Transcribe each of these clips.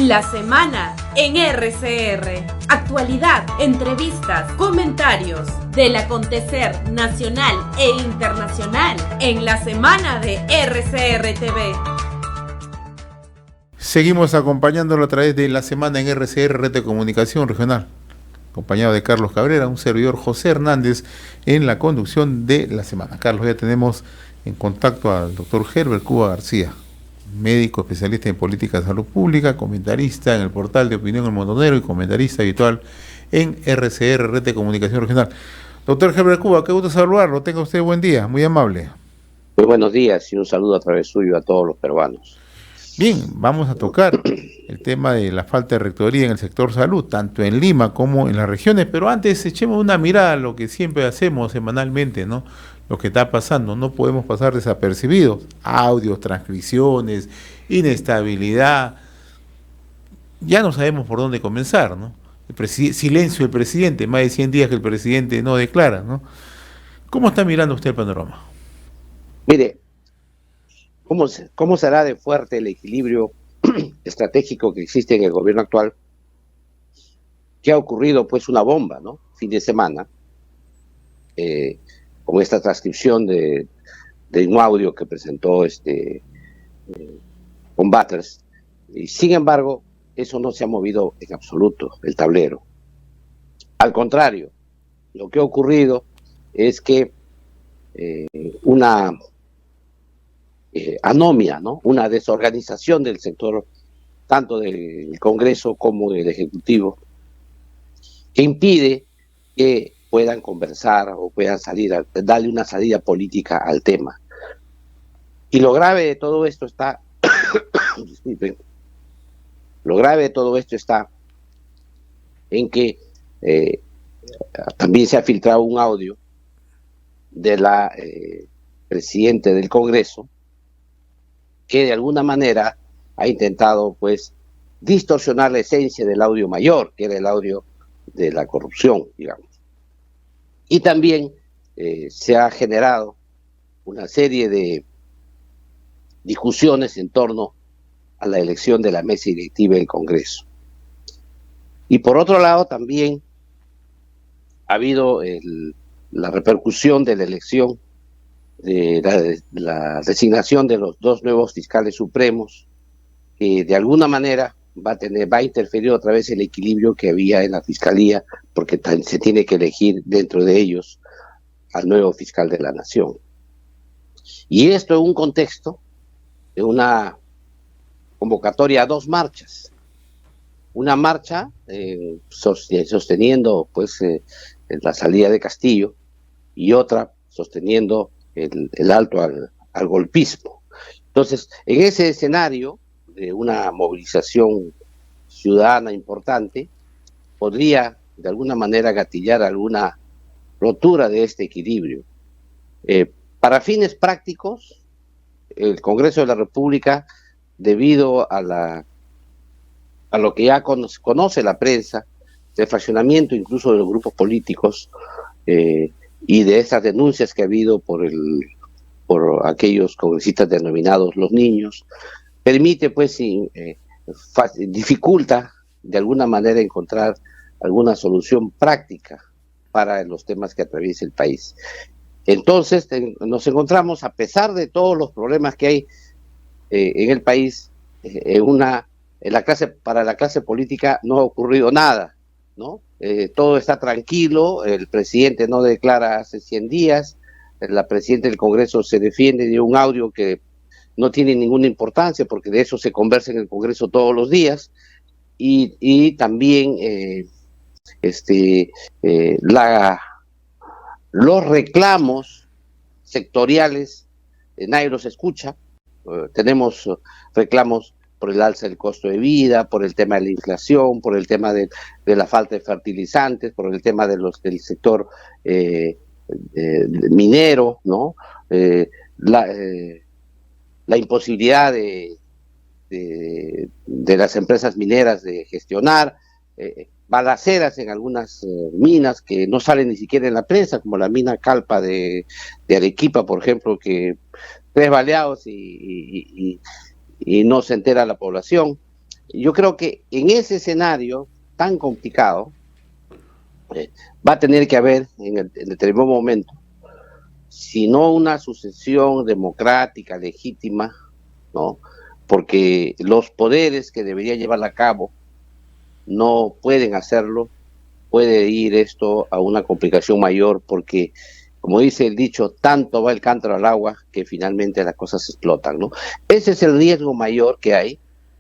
La semana en RCR. Actualidad, entrevistas, comentarios del acontecer nacional e internacional en la semana de RCR TV. Seguimos acompañándolo a través de la semana en RCR, Red de Comunicación Regional, acompañado de Carlos Cabrera, un servidor José Hernández en la conducción de la semana. Carlos, ya tenemos en contacto al doctor Herbert Cuba García, médico especialista en política de salud pública, comentarista en el portal de Opinión El Montonero y comentarista habitual en RCR, Red de Comunicación Regional. Doctor Herbert Cuba, qué gusto saludarlo, tenga usted buen día, muy amable. Muy buenos días y un saludo a través suyo a todos los peruanos. Bien, vamos a tocar el tema de la falta de rectoría en el sector salud, tanto en Lima como en las regiones, pero antes echemos una mirada a lo que siempre hacemos semanalmente, ¿no? Lo que está pasando, no podemos pasar desapercibidos, audios, transcripciones, inestabilidad, ya no sabemos por dónde comenzar, ¿no? Silencio del presidente, más de 100 días que el presidente no declara, ¿no? ¿Cómo está mirando usted el panorama? Mire, ¿cómo será de fuerte el equilibrio estratégico que existe en el gobierno actual? ¿Qué ha ocurrido? Pues una bomba, ¿no? Fin de semana, con esta transcripción de un audio que presentó con Butters, y sin embargo, eso no se ha movido en absoluto, el tablero. Al contrario, lo que ha ocurrido es que una anomia, ¿no? Una desorganización del sector, tanto del Congreso como del Ejecutivo, que impide que puedan conversar o puedan darle una salida política al tema. Y lo grave de todo esto está, disculpen, lo grave de todo esto está en que también se ha filtrado un audio de la presidente del Congreso, que de alguna manera ha intentado pues distorsionar la esencia del audio mayor, que era el audio de la corrupción, digamos. Y también se ha generado una serie de discusiones en torno a la elección de la mesa directiva del Congreso. Y por otro lado también ha habido la repercusión de la elección de la designación de los dos nuevos fiscales supremos, que de alguna manera va a interferir otra vez el equilibrio que había en la fiscalía, porque se tiene que elegir dentro de ellos al nuevo fiscal de la nación. Y esto en un contexto de una convocatoria a dos marchas. Una marcha sosteniendo pues la salida de Castillo y otra sosteniendo el alto al golpismo. Entonces, en ese escenario de una movilización ciudadana importante, podría de alguna manera gatillar alguna rotura de este equilibrio. Para fines prácticos, el Congreso de la República, debido a lo que ya conoce la prensa, del fraccionamiento incluso de los grupos políticos, y de esas denuncias que ha habido por aquellos congresistas denominados los niños, permite pues dificulta de alguna manera encontrar alguna solución práctica para los temas que atraviesa el país. Entonces nos encontramos, a pesar de todos los problemas que hay en el país, para la clase política no ha ocurrido nada, ¿no? Todo está tranquilo, el presidente no declara hace 100 días, la presidenta del Congreso se defiende de un audio que no tiene ninguna importancia, porque de eso se conversa en el Congreso todos los días, y también los reclamos sectoriales, nadie los escucha. Tenemos reclamos por el alza del costo de vida, por el tema de la inflación, por el tema de la falta de fertilizantes, por el tema del sector minero, ¿no? La imposibilidad de las empresas mineras de gestionar, balaceras en algunas minas que no salen ni siquiera en la prensa, como la mina Calpa de Arequipa, por ejemplo, que 3 baleados y no se entera la población. yo creo que en ese escenario tan complicado va a tener que haber en determinado momento, si no una sucesión democrática, legítima, ¿no? Porque los poderes que debería llevar a cabo no pueden hacerlo, puede ir esto a una complicación mayor porque, como dice el dicho, tanto va el cántaro al agua que finalmente las cosas explotan, ¿no? Ese es el riesgo mayor que hay,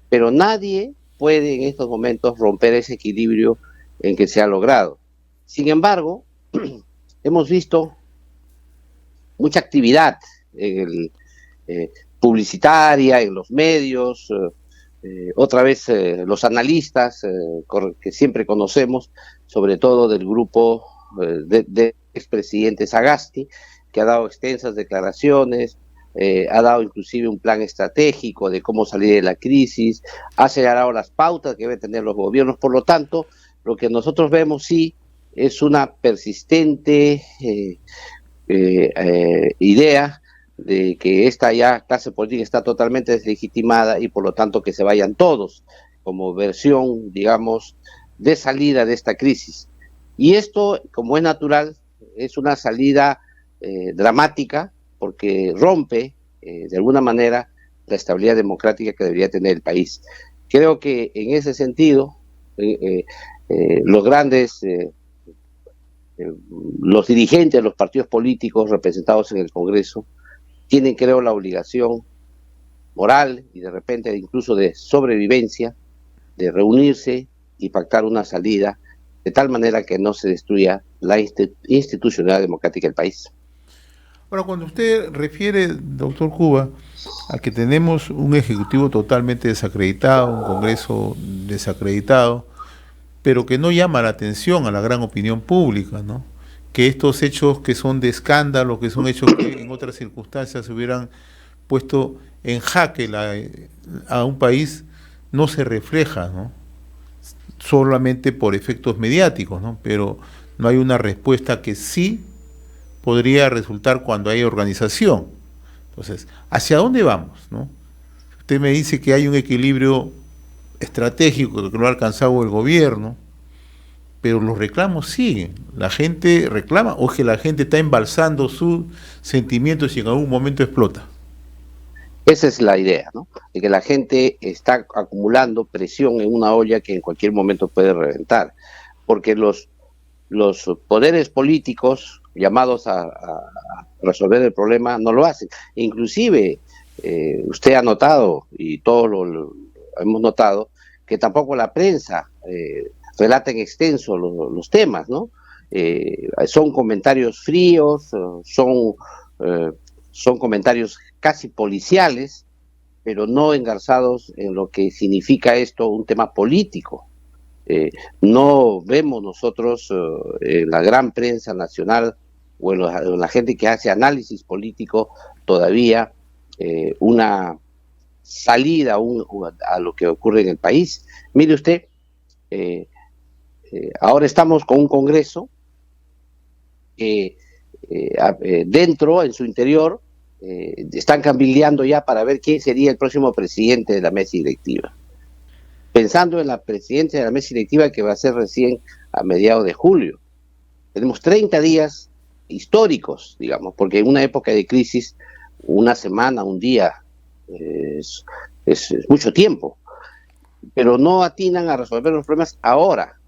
pero nadie puede en estos momentos romper ese equilibrio en que se ha logrado. Sin embargo, hemos visto mucha actividad en el, publicitaria, en los medios, otra vez los analistas que siempre conocemos, sobre todo del grupo de expresidente Sagasti, que ha dado extensas declaraciones, ha dado inclusive un plan estratégico de cómo salir de la crisis, ha señalado las pautas que deben tener los gobiernos. Por lo tanto, lo que nosotros vemos sí es una persistente idea de que esta ya clase política está totalmente deslegitimada y por lo tanto que se vayan todos como versión, digamos, de salida de esta crisis. Y esto, como es natural, es una salida dramática porque rompe de alguna manera la estabilidad democrática que debería tener el país. Creo que en ese sentido los grandes los dirigentes de los partidos políticos representados en el Congreso tienen, creo, la obligación moral y de repente incluso de sobrevivencia de reunirse y pactar una salida de tal manera que no se destruya la institucionalidad democrática del país. Ahora, cuando usted refiere, doctor Cuba, a que tenemos un ejecutivo totalmente desacreditado, un Congreso desacreditado, pero que no llama la atención a la gran opinión pública, ¿no? Que estos hechos que son de escándalo, que son hechos que en otras circunstancias se hubieran puesto en jaque a un país, no se refleja, ¿no? Solamente por efectos mediáticos, ¿no? Pero no hay una respuesta que sí podría resultar cuando hay organización. Entonces, ¿hacia dónde vamos, no? Usted me dice que hay un equilibrio estratégico que no ha alcanzado el gobierno, pero los reclamos siguen. La gente reclama, o es que la gente está embalsando sus sentimientos y en algún momento explota. Esa es la idea, ¿no? De que la gente está acumulando presión en una olla que en cualquier momento puede reventar, porque los poderes políticos llamados a resolver el problema no lo hacen. Inclusive, usted ha notado, y todos lo hemos notado, que tampoco la prensa relata en extenso los temas, ¿no? Son comentarios fríos, son comentarios casi policiales, pero no engarzados en lo que significa esto, un tema político. No vemos nosotros en la gran prensa nacional o en la gente que hace análisis político todavía una salida a lo que ocurre en el país. Mire usted, ahora estamos con un Congreso que dentro, en su interior, están cabildeando ya para ver quién sería el próximo presidente de la mesa directiva. Pensando en la presidencia de la mesa directiva que va a ser recién a mediados de julio. Tenemos 30 días históricos, digamos, porque en una época de crisis, una semana, un día, es mucho tiempo. Pero no atinan a resolver los problemas ahora,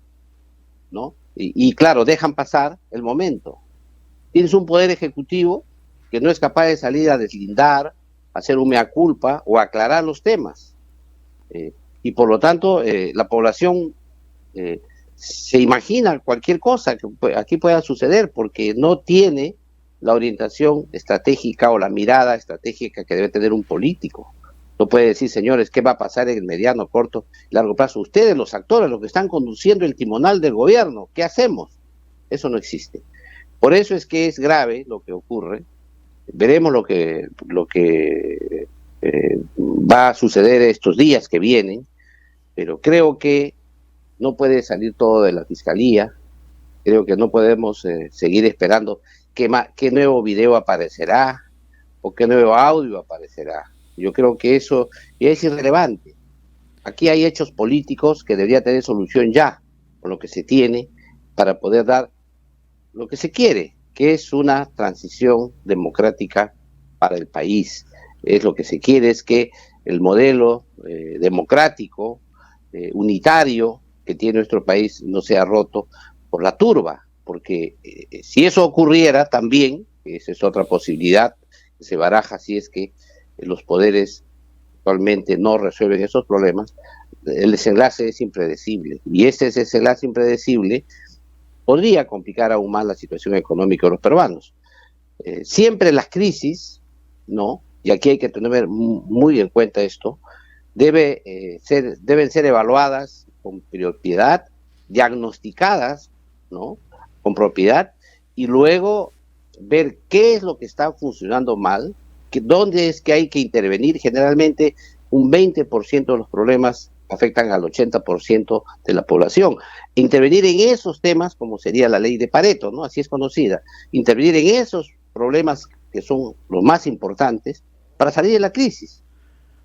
¿no? Y claro, dejan pasar el momento. Tienes un poder ejecutivo que no es capaz de salir a deslindar, hacer un mea culpa o aclarar los temas. Y por lo tanto, la población se imagina cualquier cosa que aquí pueda suceder porque no tiene la orientación estratégica o la mirada estratégica que debe tener un político. No puede decir, señores, ¿qué va a pasar en el mediano, corto y largo plazo? Ustedes, los actores, los que están conduciendo el timonal del gobierno, ¿qué hacemos? Eso no existe. Por eso es que es grave lo que ocurre. Veremos lo que va a suceder estos días que vienen, pero creo que no puede salir todo de la fiscalía. Creo que no podemos seguir esperando qué nuevo video aparecerá o qué nuevo audio aparecerá. Yo creo que eso es irrelevante. aquí hay hechos políticos que debería tener solución ya, con lo que se tiene, para poder dar lo que se quiere, que es una transición democrática para el país. Es lo que se quiere, es que el modelo democrático, unitario que tiene nuestro país no sea roto por la turba, porque si eso ocurriera también, esa es otra posibilidad que se baraja si es que los poderes actualmente no resuelven esos problemas, el desenlace es impredecible, y ese desenlace impredecible podría complicar aún más la situación económica de los peruanos. Siempre las crisis, ¿no? Y aquí hay que tener muy en cuenta esto, deben ser evaluadas con propiedad, diagnosticadas, ¿no? Con propiedad, y luego ver qué es lo que está funcionando mal, dónde es que hay que intervenir. Generalmente un 20% de los problemas afectan al 80% de la población. Intervenir en esos temas, como sería la ley de Pareto, ¿no? Así es conocida. Intervenir en esos problemas que son los más importantes para salir de la crisis.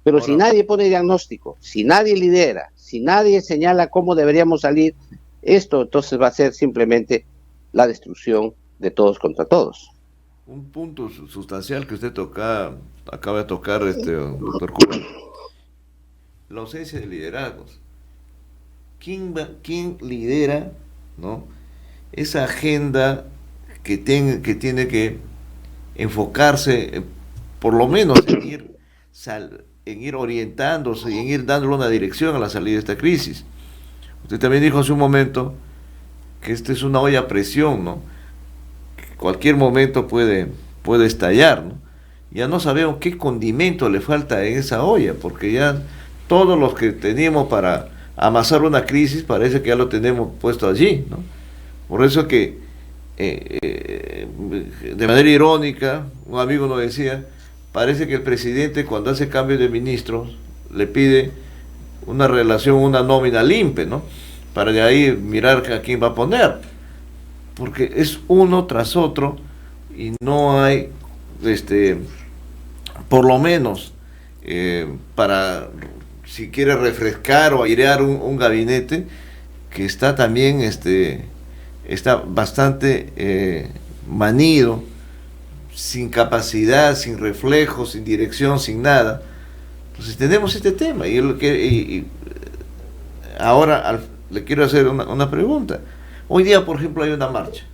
Pero si nadie pone diagnóstico, si nadie lidera, si nadie señala cómo deberíamos salir, esto entonces va a ser simplemente la destrucción de todos contra todos. Un punto sustancial que usted acaba de tocar, doctor Cuba, la ausencia de liderazgos. ¿Quién lidera, ¿no?, esa agenda que tiene que enfocarse, por lo menos en ir orientándose y en ir dándole una dirección a la salida de esta crisis? Usted también dijo hace un momento que esta es una olla a presión, ¿no? Que cualquier momento puede estallar, ¿no? Ya no sabemos qué condimento le falta en esa olla, porque ya todos los que teníamos para amasar una crisis parece que ya lo tenemos puesto allí, ¿no? Por eso que de manera irónica, un amigo nos decía, parece que el presidente cuando hace cambio de ministros le pide una relación, una nómina limpia, ¿no?, para de ahí mirar a quién va a poner, porque es uno tras otro y no hay por lo menos para, si quiere refrescar o airear un gabinete que está también está bastante manido, sin capacidad, sin reflejo, sin dirección, sin nada. Entonces tenemos este tema y ahora le quiero hacer una pregunta. Hoy día, por ejemplo, hay una marcha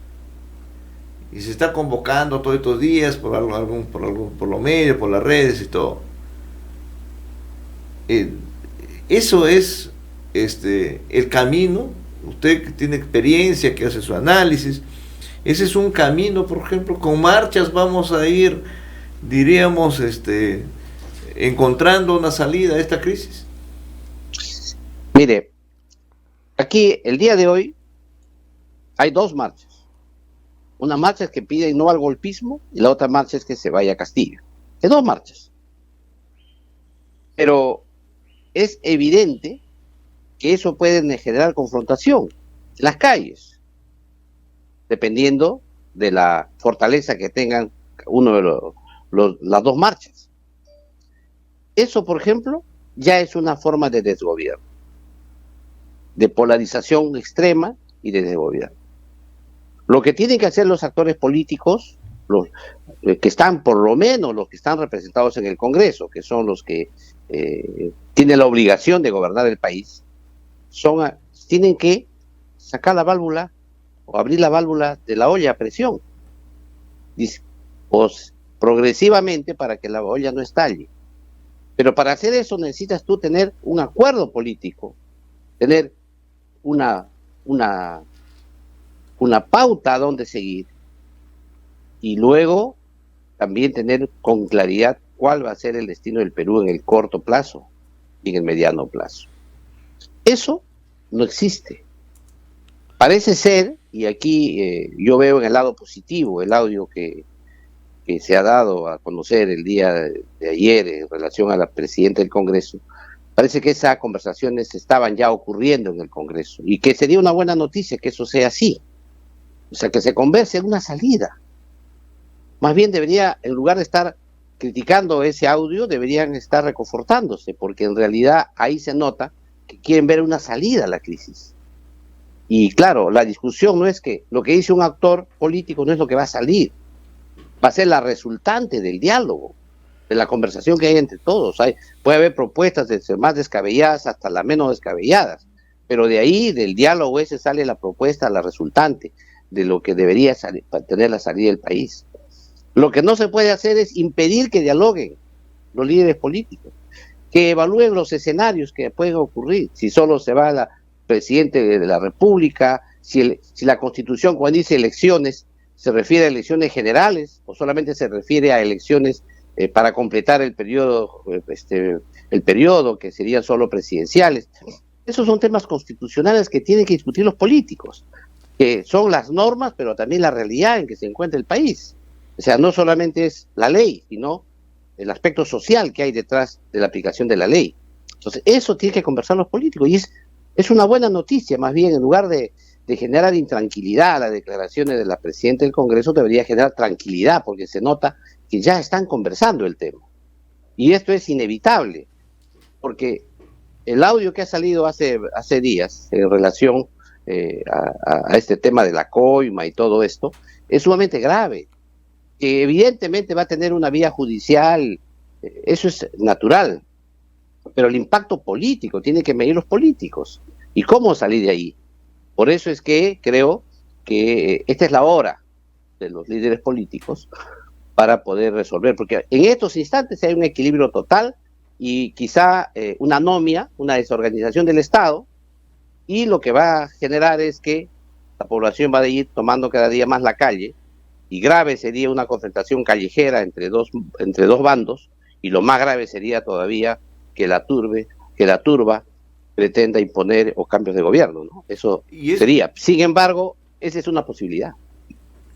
y se está convocando todos estos días por los medios, por las redes y todo. Eso es el camino. Usted que tiene experiencia, que hace su análisis, ese es un camino. Por ejemplo, con marchas vamos a ir, diríamos, encontrando una salida a esta crisis. Mire, aquí el día de hoy hay dos marchas. Una marcha es que piden no al golpismo y la otra marcha es que se vaya a Castillo. Hay dos marchas. Pero es evidente que eso puede generar confrontación en las calles, dependiendo de la fortaleza que tengan uno de las dos marchas. Eso, por ejemplo, ya es una forma de desgobierno, de polarización extrema y de desgobierno. Lo que tienen que hacer los actores políticos, los que están, por lo menos los que están representados en el Congreso, que son los que tienen la obligación de gobernar el país, tienen que sacar la válvula o abrir la válvula de la olla a presión, progresivamente, para que la olla no estalle. Pero para hacer eso necesitas tú tener un acuerdo político, tener una pauta a dónde seguir, y luego también tener con claridad cuál va a ser el destino del Perú en el corto plazo y en el mediano plazo. Eso no existe. Parece ser, y aquí yo veo en el lado positivo el audio que se ha dado a conocer el día de ayer en relación a la presidenta del Congreso, parece que esas conversaciones estaban ya ocurriendo en el Congreso y que sería una buena noticia que eso sea así. O sea, que se converse en una salida. Más bien debería, en lugar de estar criticando ese audio, deberían estar reconfortándose, porque en realidad ahí se nota quieren ver una salida a la crisis. Y claro, la discusión no es que lo que dice un actor político no es lo que va a salir, va a ser la resultante del diálogo, de la conversación que hay entre todos. Puede haber propuestas desde más descabelladas hasta las menos descabelladas, pero de ahí, del diálogo ese, sale la propuesta, la resultante de lo que debería salir, para tener la salida del país. Lo que no se puede hacer es impedir que dialoguen los líderes políticos, que evalúen los escenarios que pueden ocurrir, si solo se va la presidente de la República, si la Constitución, cuando dice elecciones, se refiere a elecciones generales o solamente se refiere a elecciones para completar el periodo que serían solo presidenciales. Esos son temas constitucionales que tienen que discutir los políticos, que son las normas, pero también la realidad en que se encuentra el país. O sea, no solamente es la ley, sino el aspecto social que hay detrás de la aplicación de la ley. Entonces, eso tiene que conversar los políticos, y es una buena noticia. Más bien, en lugar de generar intranquilidad, las declaraciones de la presidenta del Congreso debería generar tranquilidad, porque se nota que ya están conversando el tema. Y esto es inevitable, porque el audio que ha salido hace días en relación a este tema de la coima y todo esto, es sumamente grave, que evidentemente va a tener una vía judicial, eso es natural, pero el impacto político tiene que medir los políticos. ¿Y cómo salir de ahí? Por eso es que creo que esta es la hora de los líderes políticos para poder resolver, porque en estos instantes hay un equilibrio total y quizá una anomia, una desorganización del Estado, y lo que va a generar es que la población va a ir tomando cada día más la calle, y grave sería una confrontación callejera entre dos bandos, y lo más grave sería todavía que la turba pretenda imponer o cambios de gobierno, ¿no? Eso sería. Sin embargo, esa es una posibilidad.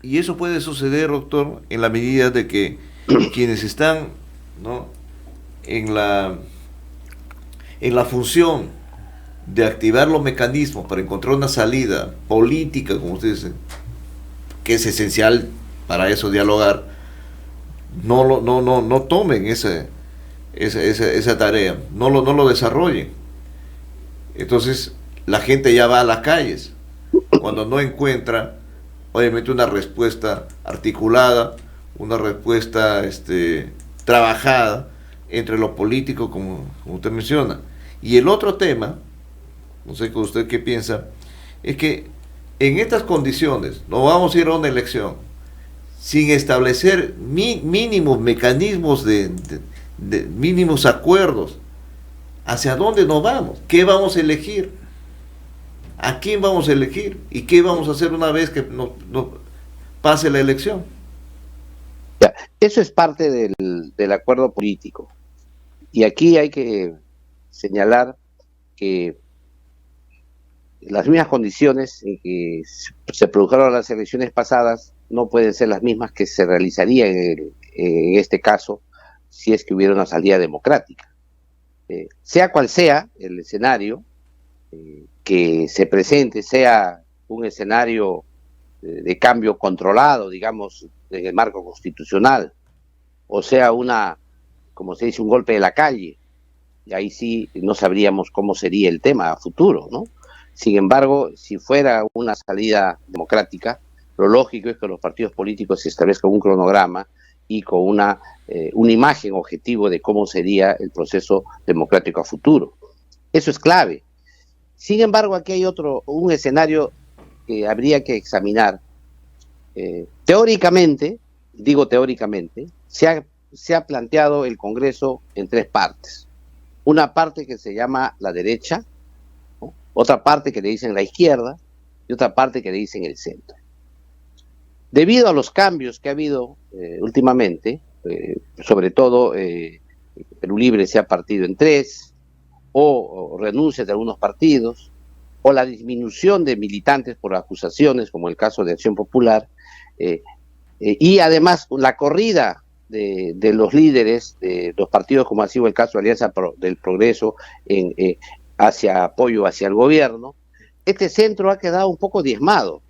Y eso puede suceder, doctor, en la medida de que quienes están, ¿no?, en la función de activar los mecanismos para encontrar una salida política, como usted dice, que es esencial para eso dialogar, no tomen esa tarea, no lo desarrollen. Entonces la gente ya va a las calles cuando no encuentra obviamente una respuesta articulada, una respuesta trabajada entre los políticos, como usted menciona. Y el otro tema, no sé usted qué piensa, es que en estas condiciones no vamos a ir a una elección sin establecer mínimos mecanismos de mínimos acuerdos. ¿Hacia dónde nos vamos? ¿Qué vamos a elegir? ¿A quién vamos a elegir? ¿Y qué vamos a hacer una vez que nos pase la elección? Ya, eso es parte del acuerdo político. Y aquí hay que señalar que las mismas condiciones en que se produjeron las elecciones pasadas no pueden ser las mismas que se realizarían en este caso si es que hubiera una salida democrática. Sea cual sea el escenario que se presente, sea un escenario de cambio controlado, digamos, en el marco constitucional, o sea como se dice, un golpe de la calle, y ahí sí no sabríamos cómo sería el tema a futuro, ¿no? Sin embargo, si fuera una salida democrática, lo lógico es que los partidos políticos se establezcan un cronograma y con una imagen objetivo de cómo sería el proceso democrático a futuro. Eso es clave. Sin embargo, aquí hay un escenario que habría que examinar. Teóricamente, se ha planteado el Congreso en tres partes. Una parte que se llama la derecha, ¿no?, otra parte que le dicen la izquierda y otra parte que le dicen el centro. Debido a los cambios que ha habido últimamente, sobre todo Perú Libre se ha partido en tres, o renuncias de algunos partidos, o la disminución de militantes por acusaciones, como el caso de Acción Popular, y además la corrida de los líderes de los partidos, como ha sido el caso de Alianza del Progreso, hacia apoyo hacia el gobierno. Este centro ha quedado un poco diezmado.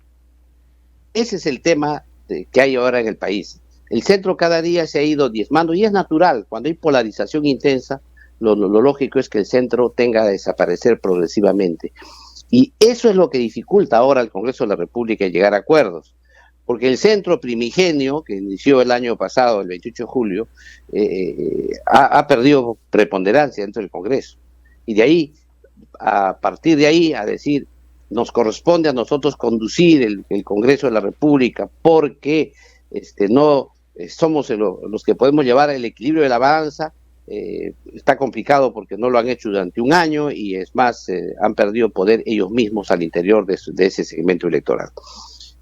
Ese es el tema que hay ahora en el país. El centro cada día se ha ido diezmando, y es natural. Cuando hay polarización intensa, lo lógico es que el centro tenga a desaparecer progresivamente. Y eso es lo que dificulta ahora al Congreso de la República llegar a acuerdos. Porque el centro primigenio, que inició el año pasado, el 28 de julio, ha perdido preponderancia dentro del Congreso. Y de ahí, a partir de ahí, a decir, nos corresponde a nosotros conducir el Congreso de la República porque no somos los que podemos llevar el equilibrio de la balanza. Está complicado porque no lo han hecho durante un año y es más, han perdido poder ellos mismos al interior de ese segmento electoral.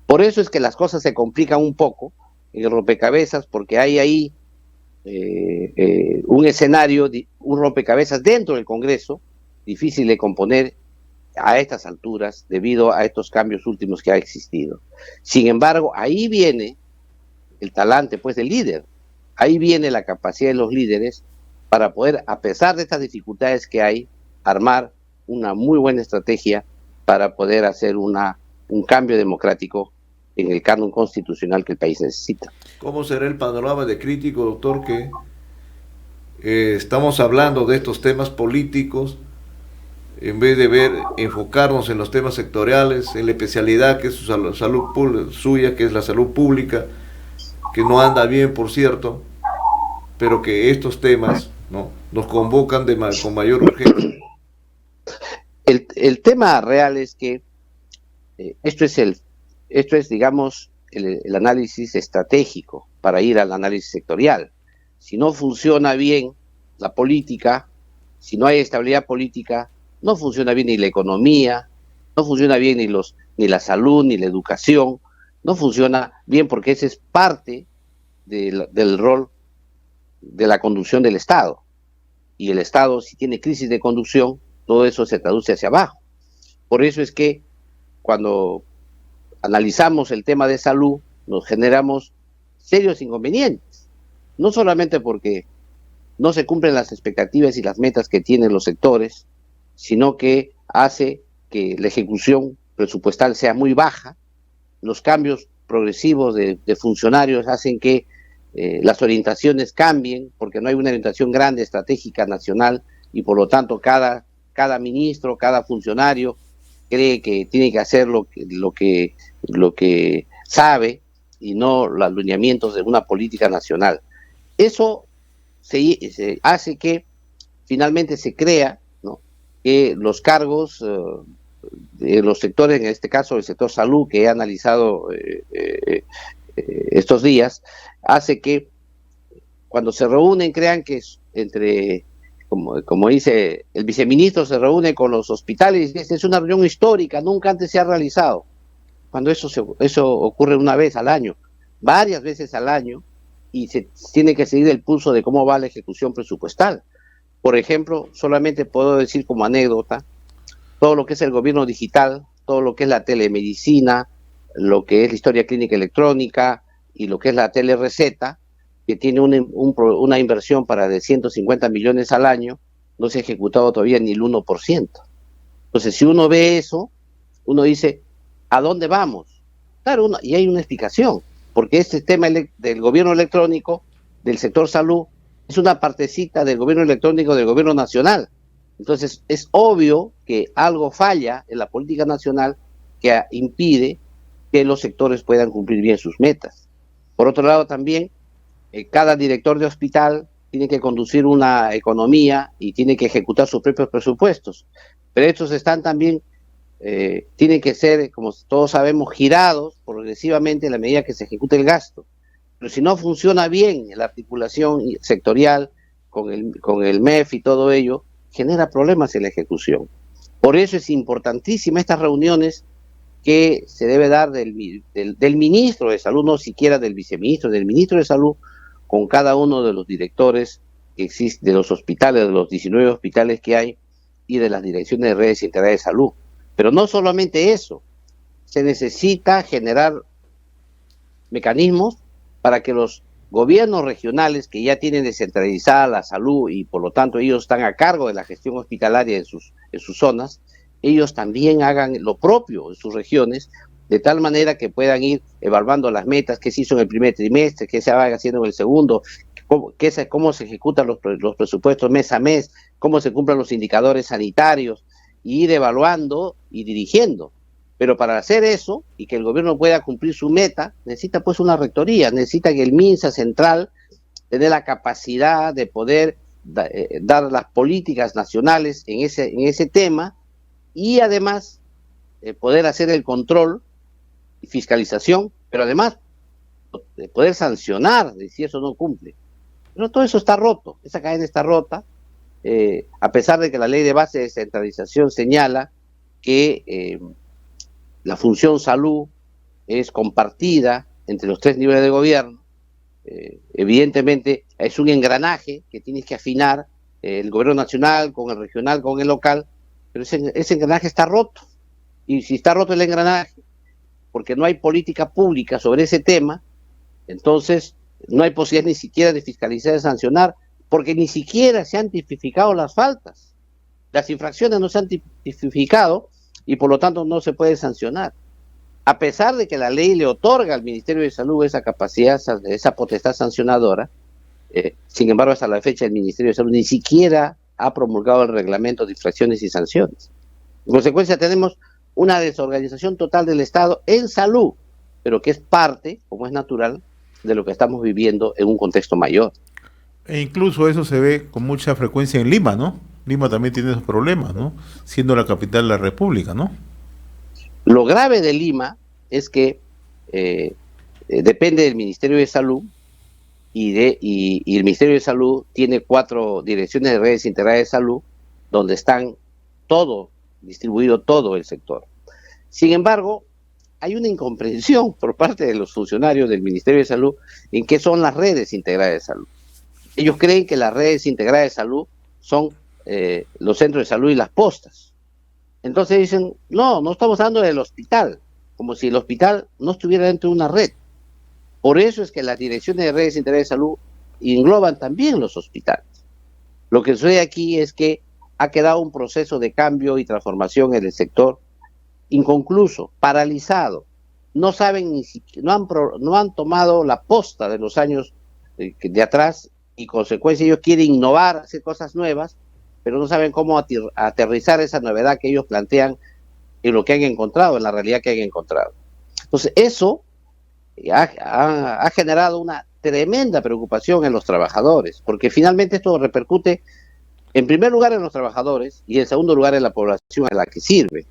Por eso es que las cosas se complican un poco en el rompecabezas, porque hay ahí un escenario, un rompecabezas dentro del Congreso, difícil de componer a estas alturas debido a estos cambios últimos que ha existido. Sin embargo, ahí viene el talante pues del líder, ahí viene la capacidad de los líderes para poder, a pesar de estas dificultades que hay, armar una muy buena estrategia para poder hacer un cambio democrático en el canon constitucional que el país necesita. ¿Cómo será el panorama de crítico, doctor, que estamos hablando de estos temas políticos en vez de enfocarnos en los temas sectoriales, en la especialidad que es su salud suya, que es la salud pública, que no anda bien, por cierto, pero que estos temas, ¿no?, nos convocan con mayor urgencia? El tema real es que esto es, digamos, el análisis estratégico para ir al análisis sectorial. Si no funciona bien la política, si no hay estabilidad política, no funciona bien ni la economía, no funciona bien ni la salud, ni la educación, no funciona bien porque ese es parte del rol de la conducción del Estado. Y el Estado, si tiene crisis de conducción, todo eso se traduce hacia abajo. Por eso es que cuando analizamos el tema de salud, nos generamos serios inconvenientes. No solamente porque no se cumplen las expectativas y las metas que tienen los sectores, sino que hace que la ejecución presupuestal sea muy baja. Los cambios progresivos de funcionarios hacen que las orientaciones cambien, porque no hay una orientación grande, estratégica, nacional, y por lo tanto cada ministro, cada funcionario cree que tiene que hacer lo que sabe y no los lineamientos de una política nacional. Eso se hace que finalmente se crea, ¿no?, que los cargos de los sectores, en este caso el sector salud que he analizado estos días, hace que cuando se reúnen crean que entre, como dice el viceministro, se reúne con los hospitales y dice, es una reunión histórica, nunca antes se ha realizado, cuando eso ocurre una vez al año, varias veces al año, y se tiene que seguir el pulso de cómo va la ejecución presupuestal. Por ejemplo, solamente puedo decir como anécdota, todo lo que es el gobierno digital, todo lo que es la telemedicina, lo que es la historia clínica electrónica y lo que es la telereceta, que tiene una inversión para de 150 millones al año, no se ha ejecutado todavía ni el 1%. Entonces, si uno ve eso, uno dice, ¿a dónde vamos? Claro, y hay una explicación, porque este tema del gobierno electrónico, del sector salud, es una partecita del gobierno electrónico del gobierno nacional. Entonces, es obvio que algo falla en la política nacional que impide que los sectores puedan cumplir bien sus metas. Por otro lado, también, cada director de hospital tiene que conducir una economía y tiene que ejecutar sus propios presupuestos. Pero estos están también, tienen que ser, como todos sabemos, girados progresivamente en la medida que se ejecute el gasto. Pero si no funciona bien la articulación sectorial con el MEF y todo ello, genera problemas en la ejecución. Por eso es importantísima estas reuniones que se debe dar del ministro de Salud, no siquiera del viceministro, del ministro de Salud, con cada uno de los directores que existen, de los hospitales, de los 19 hospitales que hay, y de las direcciones de redes integrales de salud. Pero no solamente eso, se necesita generar mecanismos para que los gobiernos regionales que ya tienen descentralizada la salud y por lo tanto ellos están a cargo de la gestión hospitalaria en sus zonas, ellos también hagan lo propio en sus regiones, de tal manera que puedan ir evaluando las metas, qué se hizo en el primer trimestre, qué se va haciendo en el segundo, cómo se ejecutan los presupuestos mes a mes, cómo se cumplen los indicadores sanitarios, y ir evaluando y dirigiendo. Pero para hacer eso, y que el gobierno pueda cumplir su meta, necesita pues una rectoría, necesita que el MINSA central tenga la capacidad de poder dar las políticas nacionales en ese tema, y además poder hacer el control y fiscalización, pero además de poder sancionar si eso no cumple. Pero todo eso está roto, esa cadena está rota, a pesar de que la ley de base de descentralización señala que la función salud es compartida entre los 3 niveles de gobierno. Evidentemente es un engranaje que tienes que afinar, el gobierno nacional con el regional, con el local, pero ese engranaje está roto. Y si está roto el engranaje, porque no hay política pública sobre ese tema, entonces no hay posibilidad ni siquiera de fiscalizar y sancionar, porque ni siquiera se han tipificado las faltas. Las infracciones no se han tipificado y por lo tanto no se puede sancionar. A pesar de que la ley le otorga al Ministerio de Salud esa capacidad, esa potestad sancionadora, sin embargo hasta la fecha el Ministerio de Salud ni siquiera ha promulgado el reglamento de infracciones y sanciones. En consecuencia tenemos una desorganización total del Estado en salud, pero que es parte, como es natural, de lo que estamos viviendo en un contexto mayor. E incluso eso se ve con mucha frecuencia en Lima, ¿no? Lima también tiene esos problemas, ¿no? Siendo la capital de la República, ¿no? Lo grave de Lima es que depende del Ministerio de Salud y el Ministerio de Salud tiene 4 direcciones de redes integradas de salud donde están distribuido todo el sector. Sin embargo, hay una incomprensión por parte de los funcionarios del Ministerio de Salud en qué son las redes integradas de salud. Ellos creen que las redes integradas de salud son los centros de salud y las postas. Entonces dicen, no estamos hablando del hospital, como si el hospital no estuviera dentro de una red. Por eso es que las direcciones de redes integradas de salud engloban también los hospitales. Lo que sucede aquí es que ha quedado un proceso de cambio y transformación en el sector inconcluso, paralizado. No saben ni siquiera, no han tomado la posta de los años de atrás, y consecuencia ellos quieren innovar, hacer cosas nuevas, pero no saben cómo aterrizar esa novedad que ellos plantean en lo que han encontrado, en la realidad que han encontrado. Entonces eso ha generado una tremenda preocupación en los trabajadores, porque finalmente esto repercute en primer lugar en los trabajadores y en segundo lugar en la población a la que sirve.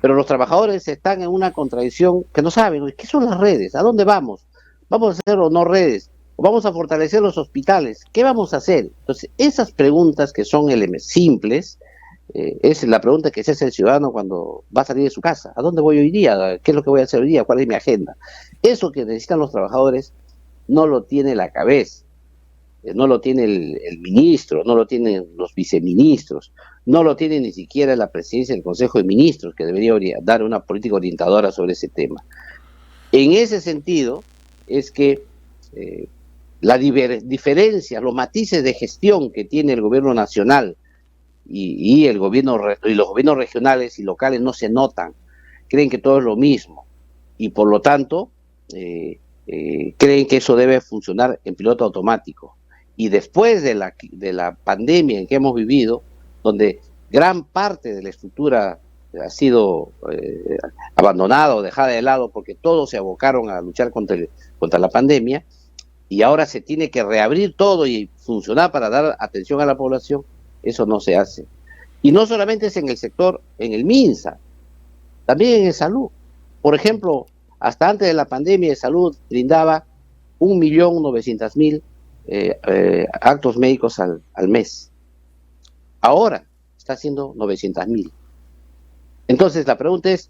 Pero los trabajadores están en una contradicción que no saben, ¿qué son las redes? ¿A dónde vamos? ¿Vamos a hacer o no redes? ¿O vamos a fortalecer los hospitales? ¿Qué vamos a hacer? Entonces, esas preguntas que son simples, es la pregunta que se hace el ciudadano cuando va a salir de su casa. ¿A dónde voy hoy día? ¿Qué es lo que voy a hacer hoy día? ¿Cuál es mi agenda? Eso que necesitan los trabajadores no lo tiene la cabeza, no lo tiene el ministro, no lo tienen los viceministros, no lo tiene ni siquiera la presidencia del Consejo de Ministros, que debería dar una política orientadora sobre ese tema. En ese sentido, es que la diferencia, los matices de gestión que tiene el gobierno nacional y los gobiernos regionales y locales no se notan, creen que todo es lo mismo, y por lo tanto creen que eso debe funcionar en piloto automático. Y después de la pandemia en que hemos vivido, donde gran parte de la estructura ha sido abandonada o dejada de lado porque todos se abocaron a luchar contra la pandemia, y ahora se tiene que reabrir todo y funcionar para dar atención a la población, eso no se hace. Y no solamente es en el sector, en el MINSA, también en salud. Por ejemplo, hasta antes de la pandemia de salud brindaba 1.900.000 actos médicos al mes. Ahora está haciendo 900.000. Entonces la pregunta es,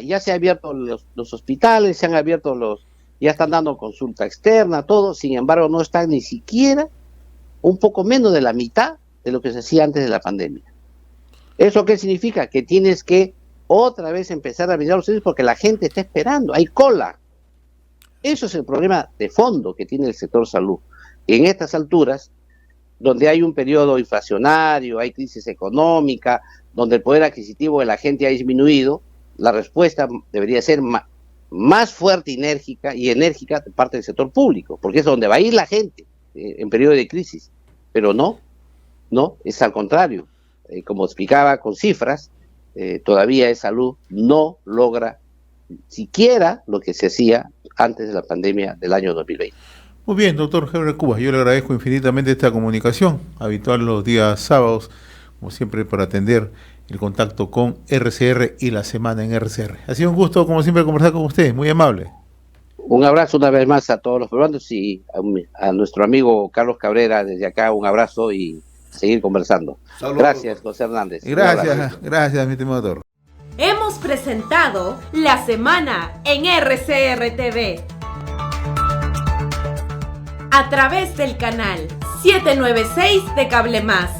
ya se han abierto los hospitales, se han abierto ya están dando consulta externa, todo, sin embargo no están ni siquiera un poco menos de la mitad de lo que se hacía antes de la pandemia. ¿Eso qué significa? Que tienes que otra vez empezar a mirar los servicios porque la gente está esperando, hay cola. Eso es el problema de fondo que tiene el sector salud. En estas alturas, donde hay un periodo inflacionario, hay crisis económica, donde el poder adquisitivo de la gente ha disminuido, la respuesta debería ser más fuerte, enérgica de parte del sector público, porque es donde va a ir la gente en periodo de crisis. Pero no, es al contrario. Como explicaba con cifras, todavía salud no logra siquiera lo que se hacía antes de la pandemia del año 2020. Muy bien, doctor Henry Cubas, yo le agradezco infinitamente esta comunicación, habitual los días sábados, como siempre, para atender el contacto con RCR y la semana en RCR. Ha sido un gusto, como siempre, conversar con usted, muy amable. Un abrazo una vez más a todos los peruanos y a nuestro amigo Carlos Cabrera, desde acá un abrazo y seguir conversando. Saludos. Gracias, José Hernández. Gracias, mi estimado doctor. Hemos presentado La Semana en RCR TV a través del canal 796 de Cable Más.